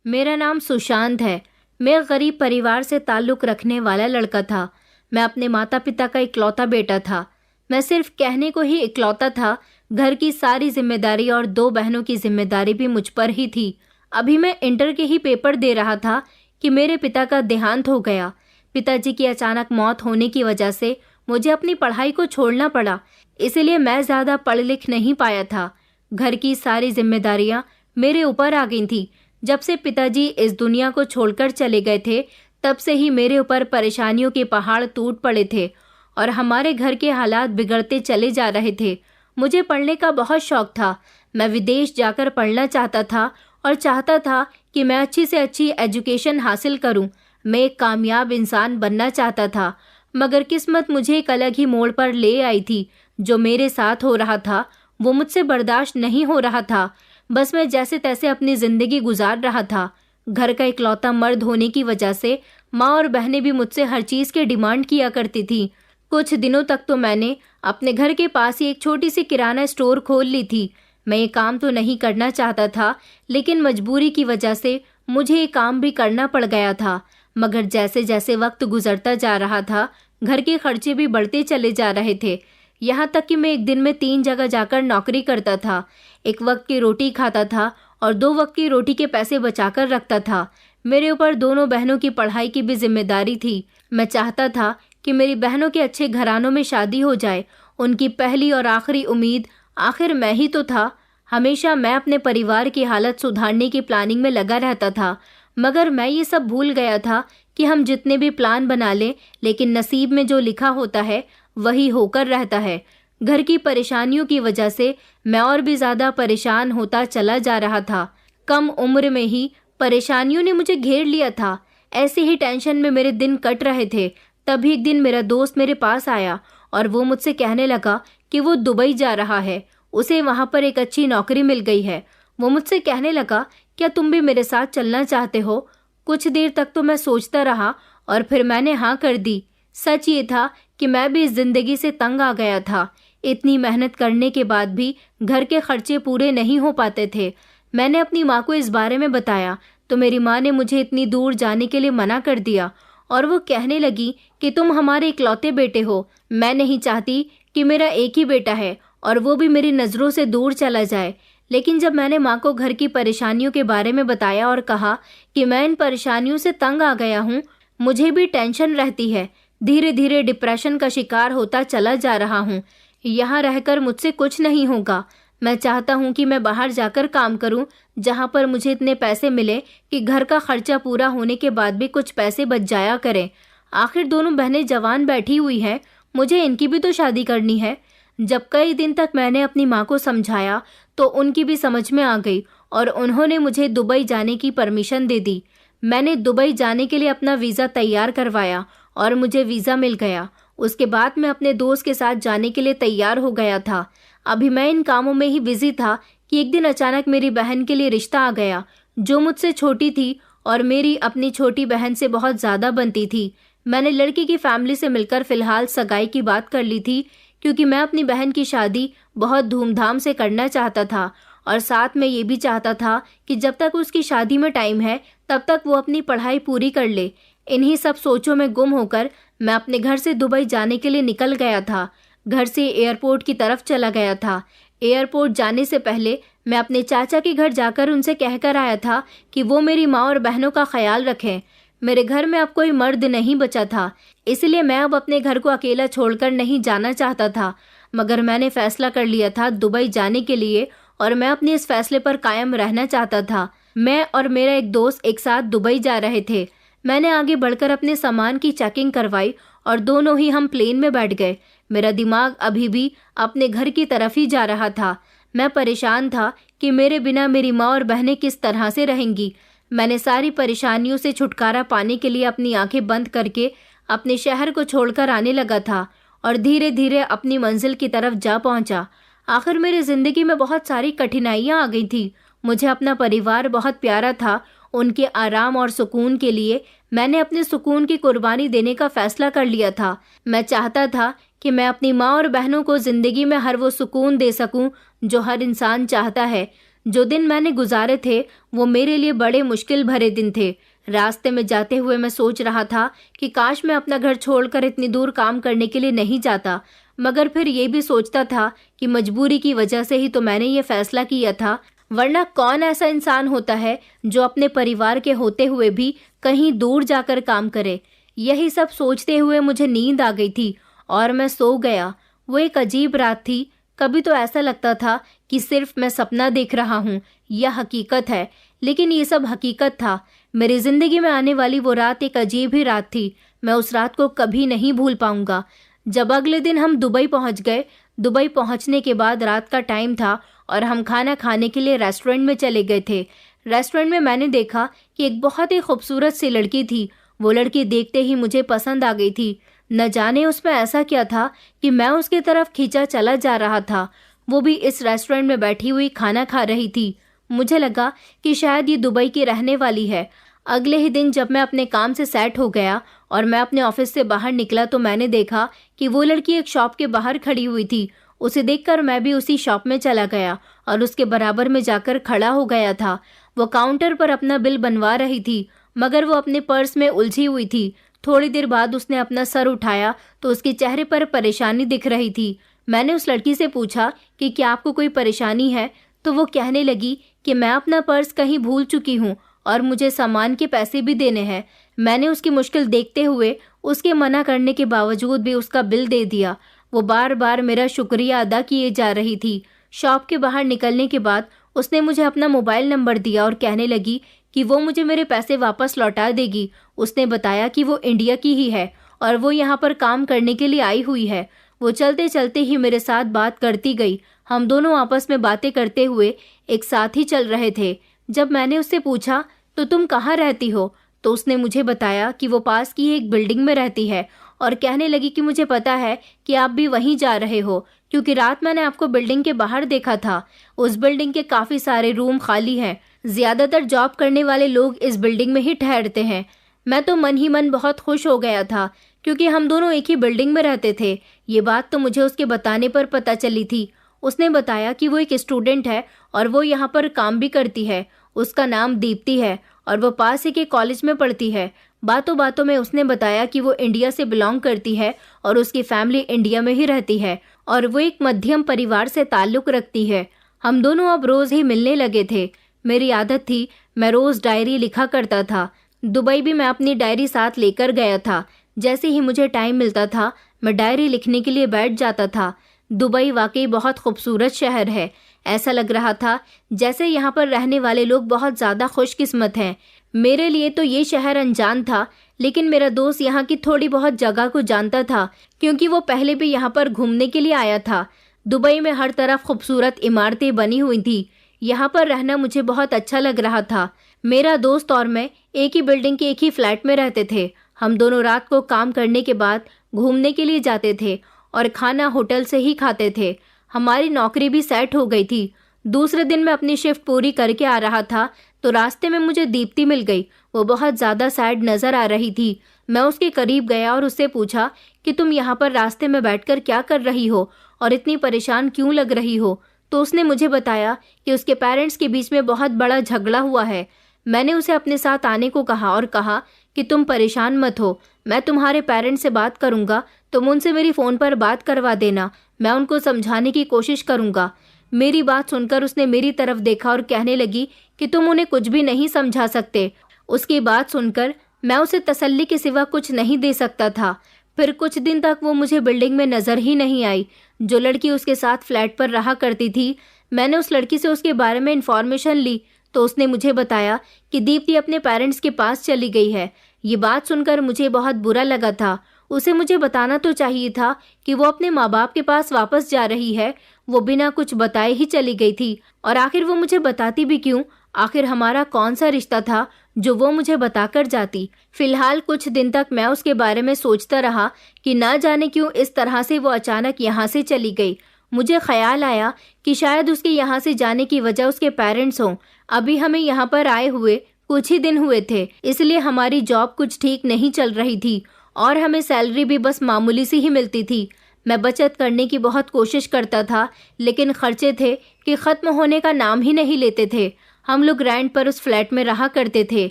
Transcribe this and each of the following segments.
मेरा नाम सुशांत है। मैं एक गरीब परिवार से ताल्लुक़ रखने वाला लड़का था। मैं अपने माता पिता का इकलौता बेटा था। मैं सिर्फ कहने को ही इकलौता था। घर की सारी जिम्मेदारी और 2 बहनों की जिम्मेदारी भी मुझ पर ही थी। अभी मैं इंटर के ही पेपर दे रहा था कि मेरे पिता का देहांत हो गया। पिताजी की अचानक मौत होने की वजह से मुझे अपनी पढ़ाई को छोड़ना पड़ा, इसलिए मैं ज़्यादा पढ़ लिख नहीं पाया था। घर की सारी जिम्मेदारियां मेरे ऊपर आ गई थी। जब से पिताजी इस दुनिया को छोड़कर चले गए थे, तब से ही मेरे ऊपर परेशानियों के पहाड़ टूट पड़े थे और हमारे घर के हालात बिगड़ते चले जा रहे थे। मुझे पढ़ने का बहुत शौक था। मैं विदेश जाकर पढ़ना चाहता था और चाहता था कि मैं अच्छी से अच्छी एजुकेशन हासिल करूं। मैं एक कामयाब इंसान बनना चाहता था, मगर किस्मत मुझे एक अलग ही मोड़ पर ले आई थी। जो मेरे साथ हो रहा था वो मुझसे बर्दाश्त नहीं हो रहा था। बस मैं जैसे तैसे अपनी जिंदगी गुजार रहा था। घर का इकलौता मर्द होने की वजह से माँ और बहनें भी मुझसे हर चीज़ की डिमांड किया करती थी। कुछ दिनों तक तो मैंने अपने घर के पास ही एक छोटी सी किराना स्टोर खोल ली थी। मैं ये काम तो नहीं करना चाहता था, लेकिन मजबूरी की वजह से मुझे ये काम भी करना पड़ गया था। मगर जैसे जैसे वक्त गुजरता जा रहा था, घर के खर्चे भी बढ़ते चले जा रहे थे। यहाँ तक कि मैं एक दिन में 3 जगह जाकर नौकरी करता था। एक वक्त की रोटी खाता था और 2 वक्त की रोटी के पैसे बचाकर रखता था। मेरे ऊपर दोनों बहनों की पढ़ाई की भी जिम्मेदारी थी। मैं चाहता था कि मेरी बहनों के अच्छे घरानों में शादी हो जाए। उनकी पहली और आखिरी उम्मीद आखिर मैं ही तो था। हमेशा मैं अपने परिवार की हालत सुधारने की प्लानिंग में लगा रहता था, मगर मैं ये सब भूल गया था कि हम जितने भी प्लान बना लें, लेकिन नसीब में जो लिखा होता है वही होकर रहता है। घर की परेशानियों की वजह से मैं और भी ज़्यादा परेशान होता चला जा रहा था। कम उम्र में ही परेशानियों ने मुझे घेर लिया था। ऐसे ही टेंशन में मेरे दिन कट रहे थे। तभी एक दिन मेरा दोस्त मेरे पास आया और वो मुझसे कहने लगा कि वो दुबई जा रहा है। उसे वहाँ पर एक अच्छी नौकरी मिल गई है। वो मुझसे कहने लगा, क्या तुम भी मेरे साथ चलना चाहते हो? कुछ देर तक तो मैं सोचता रहा और फिर मैंने हाँ कर दी। सच ये था कि मैं भी इस जिंदगी से तंग आ गया था। इतनी मेहनत करने के बाद भी घर के खर्चे पूरे नहीं हो पाते थे। मैंने अपनी माँ को इस बारे में बताया तो मेरी माँ ने मुझे इतनी दूर जाने के लिए मना कर दिया और वो कहने लगी कि तुम हमारे इकलौते बेटे हो। मैं नहीं चाहती कि मेरा एक ही बेटा है और वो भी मेरी नज़रों से दूर चला जाए। लेकिन जब मैंने माँ को घर की परेशानियों के बारे में बताया और कहा कि मैं इन परेशानियों से तंग आ गया हूँ, मुझे भी टेंशन रहती है, धीरे धीरे डिप्रेशन का शिकार होता चला जा रहा हूँ। यहाँ रहकर मुझसे कुछ नहीं होगा। मैं चाहता हूँ कि मैं बाहर जाकर काम करूँ, जहाँ पर मुझे इतने पैसे मिले कि घर का खर्चा पूरा होने के बाद भी कुछ पैसे बच जाया करें। आखिर दोनों बहनें जवान बैठी हुई हैं, मुझे इनकी भी तो शादी करनी है। जब कई दिन तक मैंने अपनी माँ को समझाया तो उनकी भी समझ में आ गई और उन्होंने मुझे दुबई जाने की परमिशन दे दी। मैंने दुबई जाने के लिए अपना वीज़ा तैयार करवाया और मुझे वीज़ा मिल गया। उसके बाद मैं अपने दोस्त के साथ जाने के लिए तैयार हो गया था। अभी मैं इन कामों में ही बिजी था कि एक दिन अचानक मेरी बहन के लिए रिश्ता आ गया, जो मुझसे छोटी थी और मेरी अपनी छोटी बहन से बहुत ज़्यादा बनती थी। मैंने लड़की की फैमिली से मिलकर फ़िलहाल सगाई की बात कर ली थी, क्योंकि मैं अपनी बहन की शादी बहुत धूमधाम से करना चाहता था और साथ में ये भी चाहता था कि जब तक उसकी शादी में टाइम है तब तक वो अपनी पढ़ाई पूरी कर ले। इन्हीं सब सोचों में गुम होकर मैं अपने घर से दुबई जाने के लिए निकल गया था। घर से एयरपोर्ट की तरफ चला गया था। एयरपोर्ट जाने से पहले मैं अपने चाचा के घर जाकर उनसे कहकर आया था कि वो मेरी माँ और बहनों का ख्याल रखें। मेरे घर में अब कोई मर्द नहीं बचा था, इसलिए मैं अब अपने घर को अकेला छोड़कर नहीं जाना चाहता था। मगर मैंने फैसला कर लिया था दुबई जाने के लिए और मैं अपने इस फैसले पर कायम रहना चाहता था। मैं और मेरा एक दोस्त एक साथ दुबई जा रहे थे। मैंने आगे बढ़कर अपने सामान की चेकिंग करवाई और दोनों ही हम प्लेन में बैठ गए। मेरा दिमाग अभी भी अपने घर की तरफ ही जा रहा था। मैं परेशान था कि मेरे बिना मेरी माँ और बहनें किस तरह से रहेंगी। मैंने सारी परेशानियों से छुटकारा पाने के लिए अपनी आंखें बंद करके अपने शहर को छोड़कर आने लगा था और धीरे धीरे अपनी मंजिल की तरफ जा पहुंचा। आखिर मेरी जिंदगी में बहुत सारी कठिनाइयां आ गई थी। मुझे अपना परिवार बहुत प्यारा था। उनके आराम और सुकून के लिए मैंने अपने सुकून की कुर्बानी देने का फैसला कर लिया था। मैं चाहता था कि मैं अपनी माँ और बहनों को जिंदगी में हर वो सुकून दे सकूं जो हर इंसान चाहता है। जो दिन मैंने गुजारे थे वो मेरे लिए बड़े मुश्किल भरे दिन थे। रास्ते में जाते हुए मैं सोच रहा था कि काश मैं अपना घर छोड़कर इतनी दूर काम करने के लिए नहीं जाता, मगर फिर ये भी सोचता था कि मजबूरी की वजह से ही तो मैंने ये फैसला किया था, वरना कौन ऐसा इंसान होता है जो अपने परिवार के होते हुए भी कहीं दूर जाकर काम करे। यही सब सोचते हुए मुझे नींद आ गई थी और मैं सो गया। वो एक अजीब रात थी। कभी तो ऐसा लगता था कि सिर्फ मैं सपना देख रहा हूँ या हकीकत है, लेकिन ये सब हकीकत था। मेरी जिंदगी में आने वाली वो रात एक अजीब ही रात थी। मैं उस रात को कभी नहीं भूल पाऊंगा। जब अगले दिन हम दुबई पहुंच गए, दुबई पहुंचने के बाद रात का टाइम था और हम खाना खाने के लिए रेस्टोरेंट में चले गए थे। रेस्टोरेंट में मैंने देखा कि एक बहुत ही खूबसूरत सी लड़की थी। वो लड़की देखते ही मुझे पसंद आ गई थी। न जाने उसमें ऐसा क्या था कि मैं उसकी तरफ खींचा चला जा रहा था। वो भी इस रेस्टोरेंट में बैठी हुई खाना खा रही थी। मुझे लगा कि शायद ये दुबई की रहने वाली है। अगले ही दिन जब मैं अपने काम से सेट हो गया और मैं अपने ऑफिस से बाहर निकला तो मैंने देखा कि वो लड़की एक शॉप के बाहर खड़ी हुई थी। उसे देखकर मैं भी उसी शॉप में चला गया और उसके बराबर में जाकर खड़ा हो गया था। वो काउंटर पर अपना बिल बनवा रही थी, मगर वो अपने पर्स में उलझी हुई थी। थोड़ी देर बाद उसने अपना सर उठाया तो उसके चेहरे पर परेशानी दिख रही थी। मैंने उस लड़की से पूछा कि क्या आपको कोई परेशानी है, तो वो कहने लगी कि मैं अपना पर्स कहीं भूल चुकी हूँ और मुझे सामान के पैसे भी देने हैं। मैंने उसकी मुश्किल देखते हुए उसके मना करने के बावजूद भी उसका बिल दे दिया। वो बार बार मेरा शुक्रिया अदा किए जा रही थी। शॉप के बाहर निकलने के बाद उसने मुझे अपना मोबाइल नंबर दिया और कहने लगी कि वो मुझे मेरे पैसे वापस लौटा देगी। उसने बताया कि वो इंडिया की ही है और वो यहाँ पर काम करने के लिए आई हुई है। वो चलते चलते ही मेरे साथ बात करती गई। हम दोनों आपस में बातें करते हुए एक साथ ही चल रहे थे। जब मैंने उससे पूछा तो तुम कहाँ रहती हो, तो उसने मुझे बताया कि वो पास की एक बिल्डिंग में रहती है और कहने लगी कि मुझे पता है कि आप भी वहीं जा रहे हो, क्योंकि रात मैंने आपको बिल्डिंग के बाहर देखा था। उस बिल्डिंग के काफ़ी सारे रूम खाली हैं। ज़्यादातर जॉब करने वाले लोग इस बिल्डिंग में ही ठहरते हैं। मैं तो मन ही मन बहुत खुश हो गया था, क्योंकि हम दोनों एक ही बिल्डिंग में रहते थे। ये बात तो मुझे उसके बताने पर पता चली थी। उसने बताया कि वो एक स्टूडेंट है और वो यहाँ पर काम भी करती है। उसका नाम दीप्ति है और वो पास ही के कॉलेज में पढ़ती है। बातों बातों में उसने बताया कि वो इंडिया से बिलोंग करती है और उसकी फैमिली इंडिया में ही रहती है और वो एक मध्यम परिवार से ताल्लुक़ रखती है। हम दोनों अब रोज़ ही मिलने लगे थे। मेरी आदत थी, मैं रोज़ डायरी लिखा करता था। दुबई भी मैं अपनी डायरी साथ लेकर गया था। जैसे ही मुझे टाइम मिलता था मैं डायरी लिखने के लिए बैठ जाता था। दुबई वाकई बहुत खूबसूरत शहर है। ऐसा लग रहा था जैसे यहाँ पर रहने वाले लोग बहुत ज़्यादा खुशकिस्मत हैं। मेरे लिए तो ये शहर अनजान था, लेकिन मेरा दोस्त यहाँ की थोड़ी बहुत जगह को जानता था, क्योंकि वो पहले भी यहाँ पर घूमने के लिए आया था। दुबई में हर तरफ खूबसूरत इमारतें बनी हुई थी। यहाँ पर रहना मुझे बहुत अच्छा लग रहा था। मेरा दोस्त और मैं एक ही बिल्डिंग के एक ही फ्लैट में रहते थे। हम दोनों रात को काम करने के बाद घूमने के लिए जाते थे और खाना होटल से ही खाते थे। हमारी नौकरी भी सेट हो गई थी। दूसरे दिन मैं अपनी शिफ्ट पूरी करके आ रहा था तो रास्ते में मुझे दीप्ति मिल गई। वो बहुत ज़्यादा सैड नज़र आ रही थी। मैं उसके करीब गया और उससे पूछा कि तुम यहाँ पर रास्ते में बैठकर क्या कर रही हो और इतनी परेशान क्यों लग रही हो। तो उसने मुझे बताया कि उसके पेरेंट्स के बीच में बहुत बड़ा झगड़ा हुआ है। मैंने उसे अपने साथ आने को कहा और कहा कि तुम परेशान मत हो, मैं तुम्हारे पेरेंट्स से बात करूँगा, तुम उनसे मेरी फ़ोन पर बात करवा देना, मैं उनको समझाने की कोशिश करूँगा। मेरी बात सुनकर उसने मेरी तरफ देखा और कहने लगी कि तुम उन्हें कुछ भी नहीं समझा सकते। उसकी बात सुनकर मैं उसे तसल्ली के सिवा कुछ नहीं दे सकता था। फिर कुछ दिन तक वो मुझे बिल्डिंग में नज़र ही नहीं आई। जो लड़की उसके साथ फ्लैट पर रहा करती थी, मैंने उस लड़की से उसके बारे में इन्फॉर्मेशन ली तो उसने मुझे बताया कि दीप्ति अपने पेरेंट्स के पास चली गई है। ये बात सुनकर मुझे बहुत बुरा लगा था। उसे मुझे बताना तो चाहिए था कि वो अपने माँ बाप के पास वापस जा रही है। वो बिना कुछ बताए ही चली गई थी। और आखिर वो मुझे बताती भी क्यों? आखिर हमारा कौन सा रिश्ता था जो वो मुझे बताकर जाती? फिलहाल कुछ दिन तक मैं उसके बारे में सोचता रहा कि ना जाने क्यों इस तरह से वो अचानक यहाँ से चली गई। मुझे ख्याल आया कि शायद उसके यहाँ से जाने की वजह उसके पेरेंट्स हों। अभी हमें यहाँ पर आए हुए कुछ ही दिन हुए थे, इसलिए हमारी जॉब कुछ ठीक नहीं चल रही थी और हमें सैलरी भी बस मामूली सी ही मिलती थी। मैं बचत करने की बहुत कोशिश करता था, लेकिन खर्चे थे कि ख़त्म होने का नाम ही नहीं लेते थे। हम लोग रेंट पर उस फ्लैट में रहा करते थे।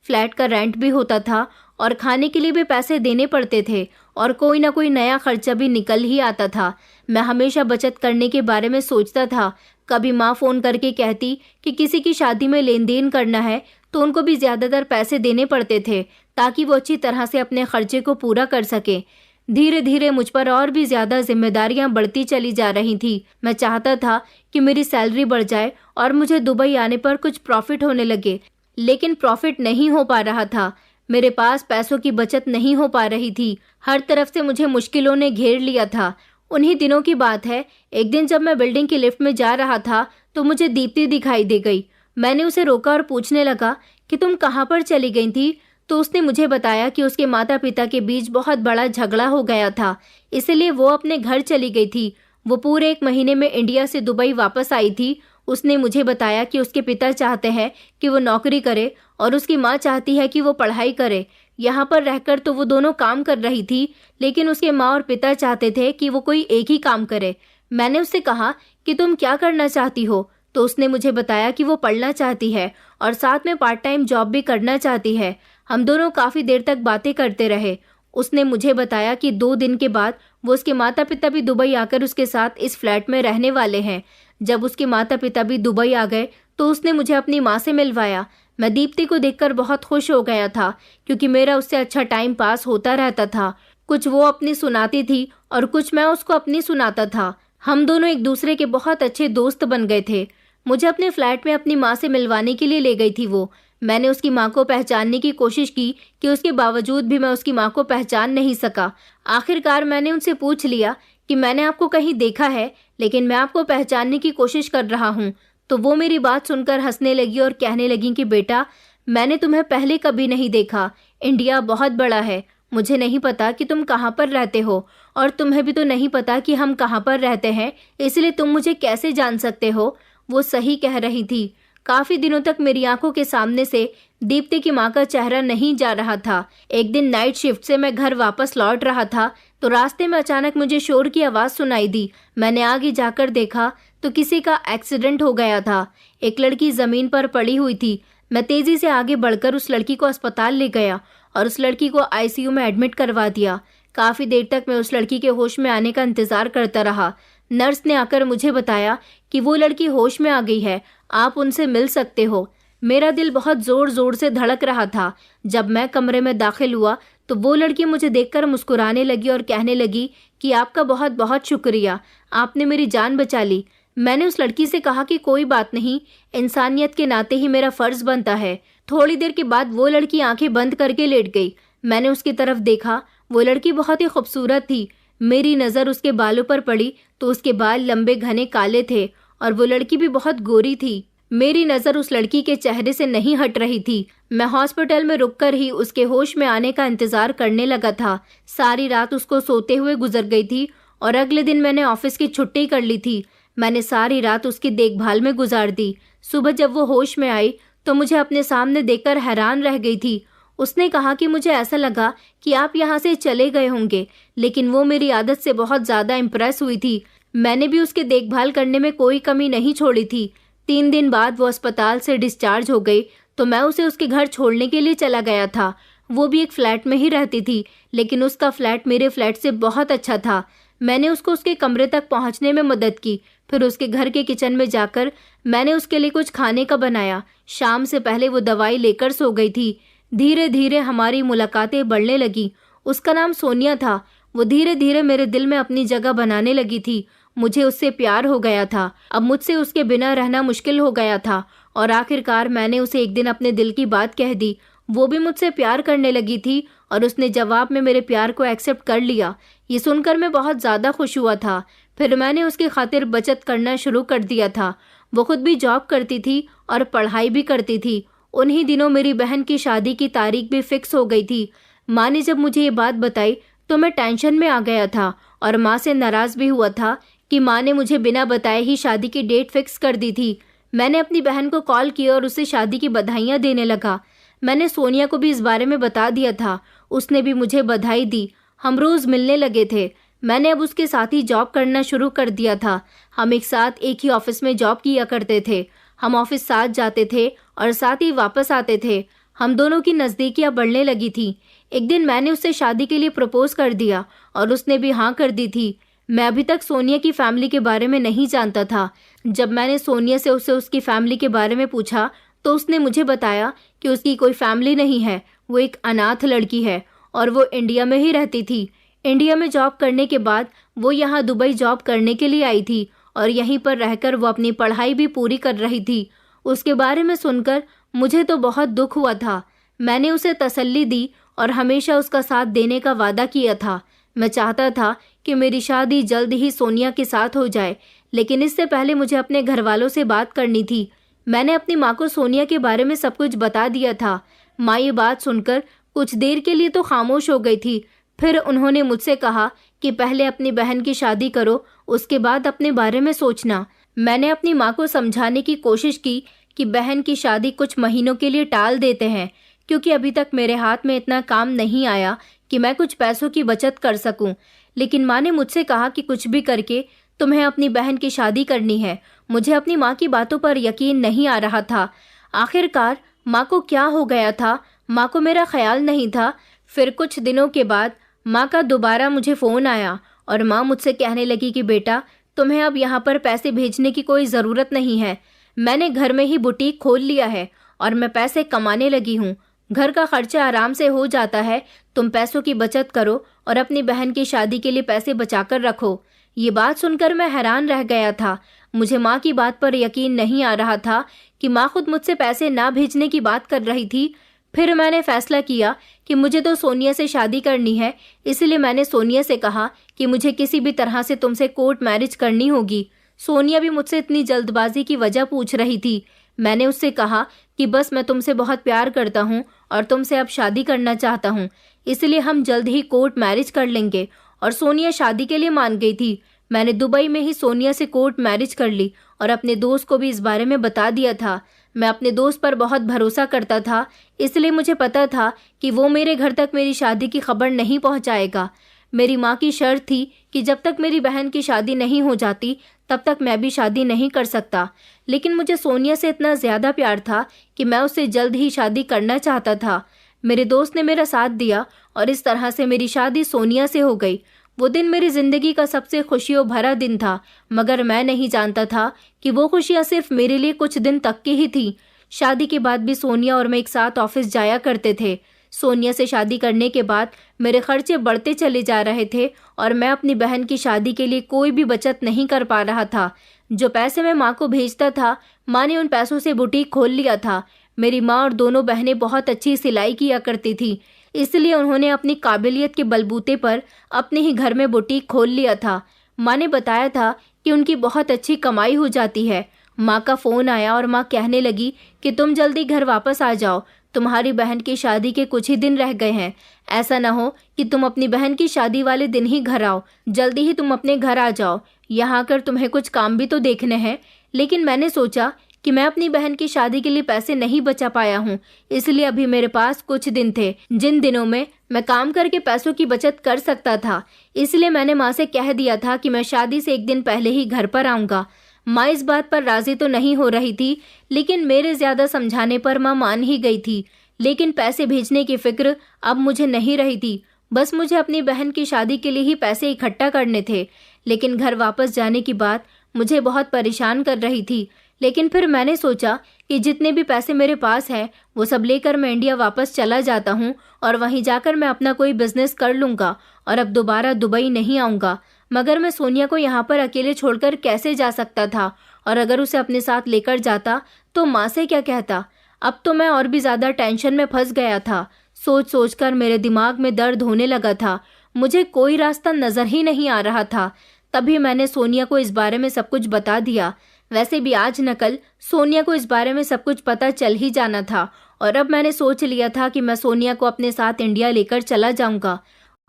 फ्लैट का रेंट भी होता था और खाने के लिए भी पैसे देने पड़ते थे और कोई ना कोई नया खर्चा भी निकल ही आता था। मैं हमेशा बचत करने के बारे में सोचता था। कभी माँ फ़ोन करके कहती कि किसी की शादी में लेन देन करना है तो उनको भी ज़्यादातर पैसे देने पड़ते थे ताकि वो अच्छी तरह से अपने खर्चे को पूरा कर सके। धीरे धीरे मुझ पर और भी ज़्यादा जिम्मेदारियां बढ़ती चली जा रही थी। मैं चाहता था कि मेरी सैलरी बढ़ जाए और मुझे दुबई आने पर कुछ प्रॉफिट होने लगे, लेकिन प्रॉफिट नहीं हो पा रहा था। मेरे पास पैसों की बचत नहीं हो पा रही थी। हर तरफ से मुझे मुश्किलों ने घेर लिया था। उन्हीं दिनों की बात है, एक दिन जब मैं बिल्डिंग की लिफ्ट में जा रहा था तो मुझे दीप्ति दिखाई दे गई। मैंने उसे रोका और पूछने लगा कि तुम कहाँ पर चली गई थी। तो उसने मुझे बताया कि उसके माता पिता के बीच बहुत बड़ा झगड़ा हो गया था, इसलिए वो अपने घर चली गई थी। वो पूरे 1 महीने में इंडिया से दुबई वापस आई थी। उसने मुझे बताया कि उसके पिता चाहते हैं कि वो नौकरी करे और उसकी माँ चाहती है कि वो पढ़ाई करे। यहाँ पर रहकर तो वो दोनों काम कर रही थी, लेकिन उसके माँ और पिता चाहते थे कि वो कोई एक ही काम करे। मैंने उससे कहा कि तुम क्या करना चाहती हो, तो उसने मुझे बताया कि वो पढ़ना चाहती है और साथ में पार्ट टाइम जॉब भी करना चाहती है। हम दोनों काफ़ी देर तक बातें करते रहे। उसने मुझे बताया कि 2 दिन के बाद वो उसके माता पिता भी दुबई आकर उसके साथ इस फ्लैट में रहने वाले हैं। जब उसके माता पिता भी दुबई आ गए तो उसने मुझे अपनी माँ से मिलवाया। मैं दीप्ति को देखकर बहुत खुश हो गया था, क्योंकि मेरा उससे अच्छा टाइम पास होता रहता था। कुछ वो अपनी सुनाती थी और कुछ मैं उसको अपनी सुनाता था। हम दोनों एक दूसरे के बहुत अच्छे दोस्त बन गए थे। मुझे अपने फ्लैट में अपनी माँ से मिलवाने के लिए ले गई थी वो। मैंने उसकी माँ को पहचानने की कोशिश की कि उसके बावजूद भी मैं उसकी माँ को पहचान नहीं सका। आखिरकार मैंने उनसे पूछ लिया कि मैंने आपको कहीं देखा है, लेकिन मैं आपको पहचानने की कोशिश कर रहा हूँ। तो वो मेरी बात सुनकर हंसने लगी और कहने लगी कि बेटा, मैंने तुम्हें पहले कभी नहीं देखा। इंडिया बहुत बड़ा है। मुझे नहीं पता कि तुम कहाँ पर रहते हो और तुम्हें भी तो नहीं पता कि हम कहाँ पर रहते हैं, इसलिए तुम मुझे कैसे जान सकते हो। वो सही कह रही थी। काफी दिनों तक मेरी आंखों के सामने से दीप्ति की माँ का चेहरा नहीं जा रहा था। एक दिन नाइट शिफ्ट से मैं घर वापस लौट रहा था तो रास्ते में अचानक मुझे शोर की आवाज़ सुनाई दी। मैंने आगे जाकर देखा तो किसी का एक्सीडेंट हो गया था। एक लड़की ज़मीन पर पड़ी हुई थी। मैं तेज़ी से आगे बढ़कर उस लड़की को अस्पताल ले गया और उस लड़की को आईसीयू में एडमिट करवा दिया। काफ़ी देर तक मैं उस लड़की के होश में आने का इंतज़ार करता रहा। नर्स ने आकर मुझे बताया कि वो लड़की होश में आ गई है, आप उनसे मिल सकते हो। मेरा दिल बहुत ज़ोर ज़ोर से धड़क रहा था। जब मैं कमरे में दाखिल हुआ तो वो लड़की मुझे देखकर मुस्कुराने लगी और कहने लगी कि आपका बहुत बहुत शुक्रिया, आपने मेरी जान बचा ली। मैंने उस लड़की से कहा कि कोई बात नहीं, इंसानियत के नाते ही मेरा फ़र्ज़ बनता है। थोड़ी देर के बाद वो लड़की आंखें बंद करके लेट गई। मैंने उसकी तरफ देखा। वो लड़की बहुत ही खूबसूरत थी। मेरी नज़र उसके बालों पर पड़ी तो उसके बाल लंबे घने काले थे और वो लड़की भी बहुत गोरी थी। मेरी नज़र उस लड़की के चेहरे से नहीं हट रही थी। मैं हॉस्पिटल में रुककर ही उसके होश में आने का इंतज़ार करने लगा था। सारी रात उसको सोते हुए गुजर गई थी और अगले दिन मैंने ऑफिस की छुट्टी कर ली थी। मैंने सारी रात उसकी देखभाल में गुजार दी। सुबह जब वो होश में आई तो मुझे अपने सामने देखकर हैरान रह गई थी। उसने कहा कि मुझे ऐसा लगा कि आप यहाँ से चले गए होंगे, लेकिन वो मेरी आदत से बहुत ज़्यादा इम्प्रेस हुई थी। मैंने भी उसकी देखभाल करने में कोई कमी नहीं छोड़ी थी। 3 दिन बाद वो अस्पताल से डिस्चार्ज हो गई तो मैं उसे उसके घर छोड़ने के लिए चला गया था। वो भी एक फ्लैट में ही रहती थी, लेकिन उसका फ्लैट मेरे फ्लैट से बहुत अच्छा था। मैंने उसको उसके कमरे तक पहुंचने में मदद की। फिर उसके घर के किचन में जाकर मैंने उसके लिए कुछ खाने का बनाया। शाम से पहले वो दवाई लेकर सो गई थी। धीरे धीरे हमारी मुलाकातें बढ़ने लगी। उसका नाम सोनिया था। वो धीरे धीरे मेरे दिल में अपनी जगह बनाने लगी थी। मुझे उससे प्यार हो गया था। अब मुझसे उसके बिना रहना मुश्किल हो गया था और आखिरकार मैंने उसे एक दिन अपने दिल की बात कह दी। वो भी मुझसे प्यार करने लगी थी और उसने जवाब में मेरे प्यार को एक्सेप्ट कर लिया। ये सुनकर मैं बहुत ज़्यादा खुश हुआ था। फिर मैंने उसकी खातिर बचत करना शुरू कर दिया था। वो खुद भी जॉब करती थी और पढ़ाई भी करती थी। उन्हीं दिनों मेरी बहन की शादी की तारीख भी फिक्स हो गई थी। माँ ने जब मुझे ये बात बताई तो मैं टेंशन में आ गया था और माँ से नाराज़ भी हुआ था कि माँ ने मुझे बिना बताए ही शादी की डेट फिक्स कर दी थी। मैंने अपनी बहन को कॉल किया और उसे शादी की बधाइयाँ देने लगा। मैंने सोनिया को भी इस बारे में बता दिया था। उसने भी मुझे बधाई दी। हम रोज़ मिलने लगे थे। मैंने अब उसके साथ ही जॉब करना शुरू कर दिया था। हम एक साथ एक ही ऑफिस में जॉब किया करते थे। हम ऑफिस साथ जाते थे और साथ ही वापस आते थे। हम दोनों की नज़दीकियाँ बढ़ने लगी थी। एक दिन मैंने उससे शादी के लिए प्रपोज कर दिया और उसने भी हाँ कर दी थी। मैं अभी तक सोनिया की फैमिली के बारे में नहीं जानता था। जब मैंने सोनिया से उसकी फैमिली के बारे में पूछा तो उसने मुझे बताया कि उसकी कोई फैमिली नहीं है, वो एक अनाथ लड़की है और वो इंडिया में ही रहती थी। इंडिया में जॉब करने के बाद वो यहाँ दुबई जॉब करने के लिए आई थी और यहीं पर रहकर वो अपनी पढ़ाई भी पूरी कर रही थी। उसके बारे में सुनकर मुझे तो बहुत दुख हुआ था। मैंने उसे तसल्ली दी और हमेशा उसका साथ देने का वादा किया था। मैं चाहता था कि मेरी शादी जल्द ही सोनिया के साथ हो जाए, लेकिन इससे पहले मुझे अपने घर वालों से बात करनी थी। मैंने अपनी माँ को सोनिया के बारे में सब कुछ बता दिया था। माँ ये बात सुनकर कुछ देर के लिए तो खामोश हो गई थी। फिर उन्होंने मुझसे कहा कि पहले अपनी बहन की शादी करो, उसके बाद अपने बारे में सोचना। मैंने अपनी माँ को समझाने की कोशिश की कि बहन की शादी कुछ महीनों के लिए टाल देते हैं, क्योंकि अभी तक मेरे हाथ में इतना काम नहीं आया कि मैं कुछ पैसों की बचत कर सकूं। लेकिन माँ ने मुझसे कहा कि कुछ भी करके तुम्हें अपनी बहन की शादी करनी है। मुझे अपनी माँ की बातों पर यकीन नहीं आ रहा था। आखिरकार माँ को क्या हो गया था? माँ को मेरा ख्याल नहीं था। फिर कुछ दिनों के बाद माँ का दोबारा मुझे फ़ोन आया और माँ मुझसे कहने लगी कि बेटा, तुम्हें अब यहाँ पर पैसे भेजने की कोई ज़रूरत नहीं है। मैंने घर में ही बुटीक खोल लिया है और मैं पैसे कमाने लगी हूँ। घर का खर्चा आराम से हो जाता है। तुम पैसों की बचत करो और अपनी बहन की शादी के लिए पैसे बचाकर रखो। ये बात सुनकर मैं हैरान रह गया था। मुझे माँ की बात पर यकीन नहीं आ रहा था कि माँ खुद मुझसे पैसे ना भेजने की बात कर रही थी। फिर मैंने फैसला किया कि मुझे तो सोनिया से शादी करनी है। इसलिए मैंने सोनिया से कहा कि मुझे किसी भी तरह से तुमसे कोर्ट मैरिज करनी होगी। सोनिया भी मुझसे इतनी जल्दबाजी की वजह पूछ रही थी। मैंने उससे कहा कि बस मैं तुमसे बहुत प्यार करता हूँ और तुमसे अब शादी करना चाहता हूँ, इसलिए हम जल्द ही कोर्ट मैरिज कर लेंगे। और सोनिया शादी के लिए मान गई थी। मैंने दुबई में ही सोनिया से कोर्ट मैरिज कर ली और अपने दोस्त को भी इस बारे में बता दिया था। मैं अपने दोस्त पर बहुत भरोसा करता था, इसलिए मुझे पता था कि वो मेरे घर तक मेरी शादी की खबर नहीं पहुंचाएगा। मेरी माँ की शर्त थी कि जब तक मेरी बहन की शादी नहीं हो जाती तब तक मैं भी शादी नहीं कर सकता। लेकिन मुझे सोनिया से इतना ज़्यादा प्यार था कि मैं उससे जल्द ही शादी करना चाहता था। मेरे दोस्त ने मेरा साथ दिया और इस तरह से मेरी शादी सोनिया से हो गई। वो दिन मेरी ज़िंदगी का सबसे खुशियों भरा दिन था, मगर मैं नहीं जानता था कि वो खुशियाँ सिर्फ मेरे लिए कुछ दिन तक की ही थी। शादी के बाद भी सोनिया और मैं एक साथ ऑफिस जाया करते थे। सोनिया से शादी करने के बाद मेरे खर्चे बढ़ते चले जा रहे थे और मैं अपनी बहन की शादी के लिए कोई भी बचत नहीं कर पा रहा था। जो पैसे मैं माँ को भेजता था, माँ ने उन पैसों से बुटीक खोल लिया था। मेरी माँ और दोनों बहनें बहुत अच्छी सिलाई किया करती थी, इसलिए उन्होंने अपनी काबिलियत के बलबूते पर अपने ही घर में बुटीक खोल लिया था। माँ ने बताया था कि उनकी बहुत अच्छी कमाई हो जाती है। माँ का फ़ोन आया और माँ कहने लगी कि तुम जल्दी घर वापस आ जाओ, तुम्हारी बहन की शादी के कुछ ही दिन रह गए हैं। ऐसा ना हो कि तुम अपनी बहन की शादी वाले दिन ही घर आओ। जल्दी ही तुम अपने घर आ जाओ। यहाँ आकर तुम्हें कुछ काम भी तो देखने हैं। लेकिन मैंने सोचा कि मैं अपनी बहन की शादी के लिए पैसे नहीं बचा पाया हूँ, इसलिए अभी मेरे पास कुछ दिन थे जिन दिनों में मैं काम करके पैसों की बचत कर सकता था। इसलिए मैंने माँ से कह दिया था कि मैं शादी से एक दिन पहले ही घर पर आऊँगा। माँ इस बात पर राजी तो नहीं हो रही थी, लेकिन मेरे ज़्यादा समझाने पर माँ मान ही गई थी। लेकिन पैसे भेजने की फिक्र अब मुझे नहीं रही थी। बस मुझे अपनी बहन की शादी के लिए ही पैसे इकट्ठा करने थे। लेकिन घर वापस जाने की बात मुझे बहुत परेशान कर रही थी। लेकिन फिर मैंने सोचा कि जितने भी पैसे मेरे पास हैं वो सब लेकर मैं इंडिया वापस चला जाता हूँ और वहीं जाकर मैं अपना कोई बिजनेस कर लूँगा और अब दोबारा दुबई नहीं आऊँगा। मगर मैं सोनिया को यहाँ पर अकेले छोड़कर कैसे जा सकता था? और अगर उसे अपने साथ लेकर जाता तो माँ से क्या कहता? अब तो मैं और भी ज़्यादा टेंशन में फंस गया था। सोच सोचकर मेरे दिमाग में दर्द होने लगा था। मुझे कोई रास्ता नज़र ही नहीं आ रहा था। तभी मैंने सोनिया को इस बारे में सब कुछ बता दिया। वैसे भी आज न कल सोनिया को इस बारे में सब कुछ पता चल ही जाना था और अब मैंने सोच लिया था कि मैं सोनिया को अपने साथ इंडिया लेकर चला जाऊंगा।